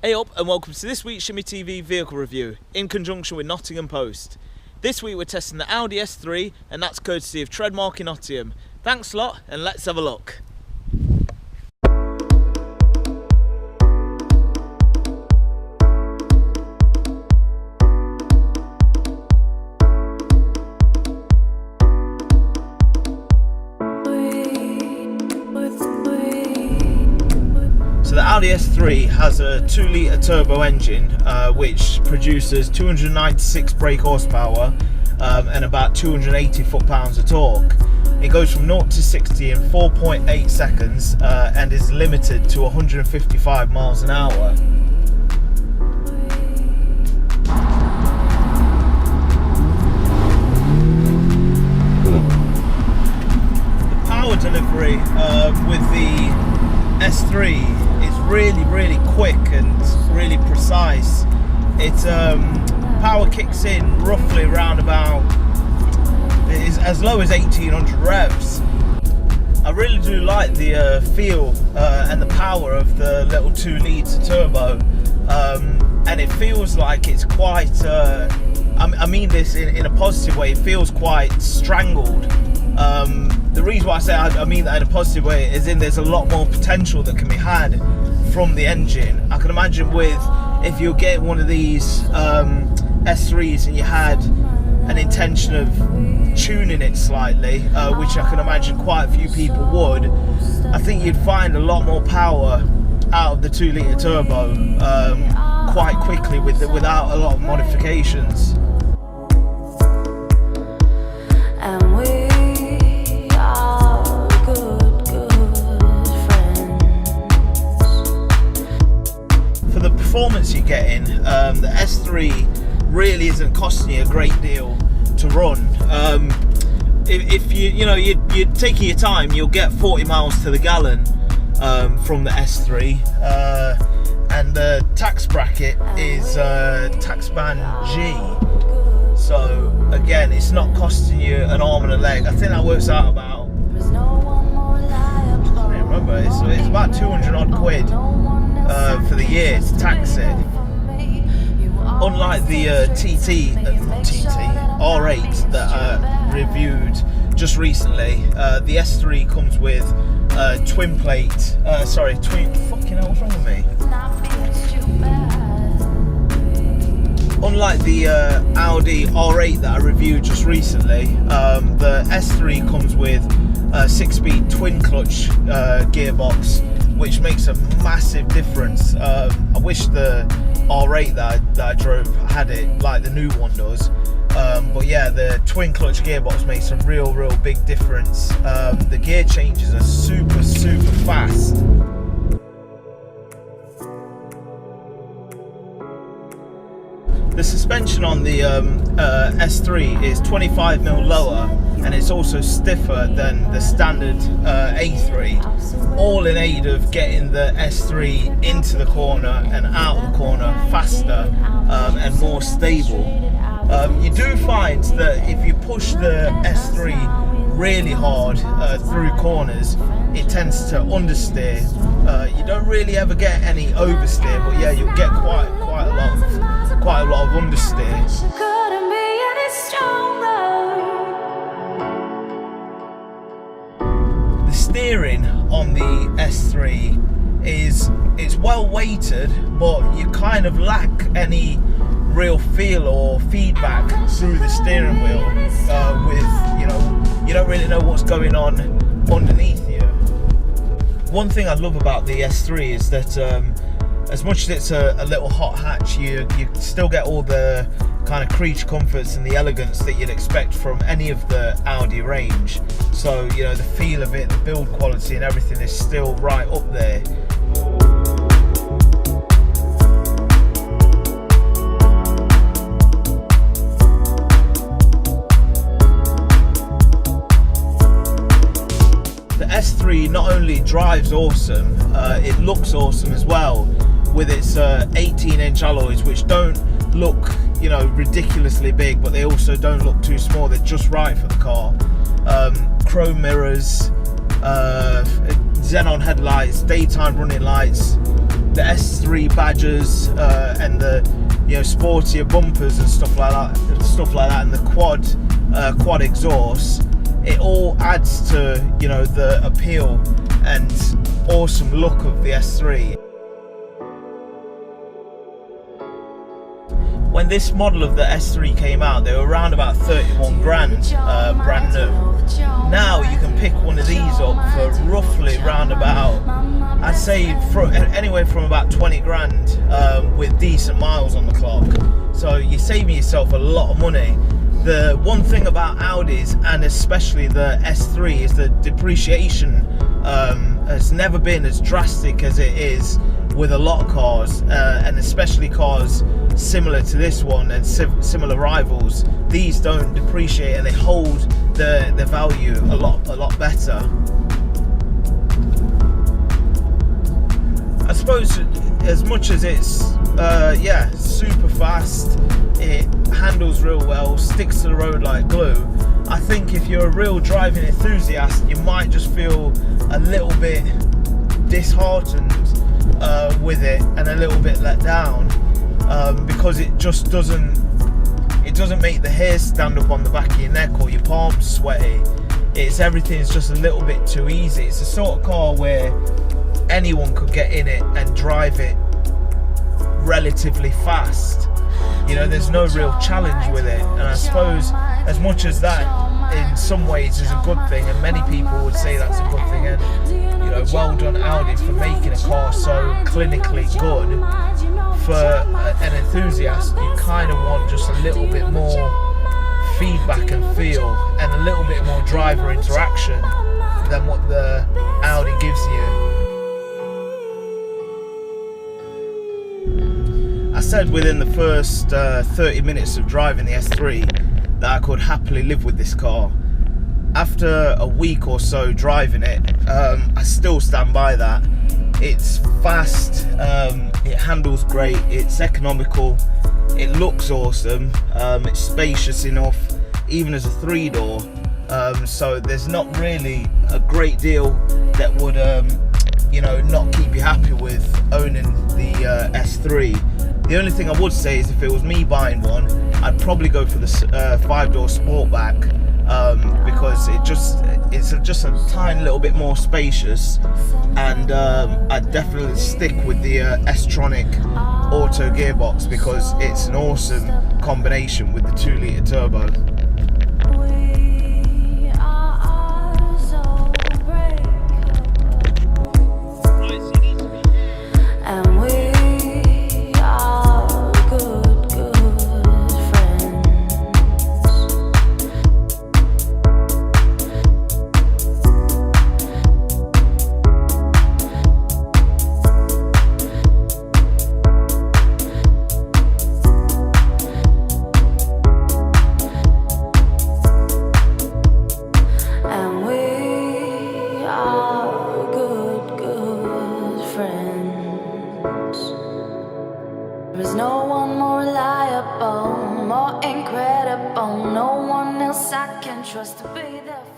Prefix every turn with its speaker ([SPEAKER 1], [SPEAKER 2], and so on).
[SPEAKER 1] Hey up and welcome to this week's Shimmy Tv vehicle review in conjunction with Nottingham Post. This week we're testing the Audi S3 and that's courtesy of Treadmark in Nottingham. Thanks a lot and let's have a look. So the Audi S3 has a 2-litre turbo engine which produces 296 brake horsepower and about 280 foot-pounds of torque. It goes from 0 to 60 in 4.8 seconds and is limited to 155 miles an hour. The power delivery with the S3 is really quick and really precise. It's power kicks in roughly around about, it is as low as 1800 revs. I really do like the feel and the power of the little 2-litre turbo, and it feels like it's quite I mean this in a positive way, it feels quite strangled. The reason why I say I mean that in a positive way is there's a lot more potential that can be had from the engine. I can imagine if you get one of these S3s and you had an intention of tuning it slightly, which I can imagine quite a few people would, I think you'd find a lot more power out of the 2-litre turbo quite quickly without a lot of modifications.
[SPEAKER 2] And we are good friends.
[SPEAKER 1] For the performance you're getting, the S3 really isn't costing you a great deal to run. If you're taking your time, you'll get 40 miles to the gallon from the S3, and the tax bracket is tax band G. So again, it's not costing you an arm and a leg. I think that works out about, I can't even remember, it's about 200 odd quid for the year to tax it. Unlike the R8 that I reviewed just recently, the S3 comes with twin plate, fucking hell, what's wrong with me? Unlike the Audi R8 that I reviewed just recently, the S3 comes with a 6-speed twin clutch gearbox, which makes a massive difference. I wish the R8 that I drove had it like the new one does, but yeah, the twin clutch gearbox makes a real big difference. The gear changes are super fast. The suspension on the S3 is 25mm lower, and it's also stiffer than the standard A3, all in aid of getting the S3 into the corner and out of the corner faster and more stable. You do find that if you push the S3 really hard through corners, it tends to understeer. You don't really ever get any oversteer, but yeah, you'll get quite a lot of understeer. The steering on the S3 it's well weighted, but you kind of lack any real feel or feedback through the steering wheel. You don't really know what's going on underneath you. One thing I love about the S3 is that as much as it's a little hot hatch, you still get all the kind of creature comforts and the elegance that you'd expect from any of the Audi range. So, the feel of it, the build quality and everything is still right up there. The S3 not only drives awesome, it looks awesome as well, with its 18-inch alloys, which don't look, ridiculously big, but they also don't look too small. They're just right for the car. Chrome mirrors, xenon headlights, daytime running lights, the S3 badges and the sportier bumpers and stuff like that, and the quad exhaust, it all adds to the appeal and awesome look of the S3. When this model of the S3 came out, they were around about 31 grand, brand new. Now you can pick one of these up for roughly around about, I'd say anywhere from about 20 grand with decent miles on the clock. So you're saving yourself a lot of money. The one thing about Audis, and especially the S3, is the depreciation has never been as drastic as it is with a lot of cars, and especially cars similar to this one and similar rivals. These don't depreciate and they hold their value a lot better. I suppose as much as it's super fast, it handles real well, sticks to the road like glue, I think if you're a real driving enthusiast, you might just feel a little bit disheartened with it and a little bit let down, because it just doesn't make the hair stand up on the back of your neck or your palms sweaty. Everything's just a little bit too easy. It's the sort of car where anyone could get in it and drive it relatively fast. There's no real challenge with it, and I suppose as much as that in some ways is a good thing, and many people would say that's a good thing, and well done Audi for making a car so clinically good. For an enthusiast, you kind of want just a little bit more feedback and feel and a little bit more driver interaction than what the Audi gives you. I said within the first 30 minutes of driving the S3 that I could happily live with this car. After a week or so driving it, I still stand by that. It's fast, it handles great, it's economical, it looks awesome, it's spacious enough, even as a 3-door, so there's not really a great deal that would not keep you happy with owning the S3. The only thing I would say is if it was me buying one, I'd probably go for the 5-door Sportback, because it's just a tiny little bit more spacious, and I'd definitely stick with the S-Tronic auto gearbox because it's an awesome combination with the 2-litre turbo.
[SPEAKER 2] There's no one more reliable, more incredible, no one else I can trust to be there.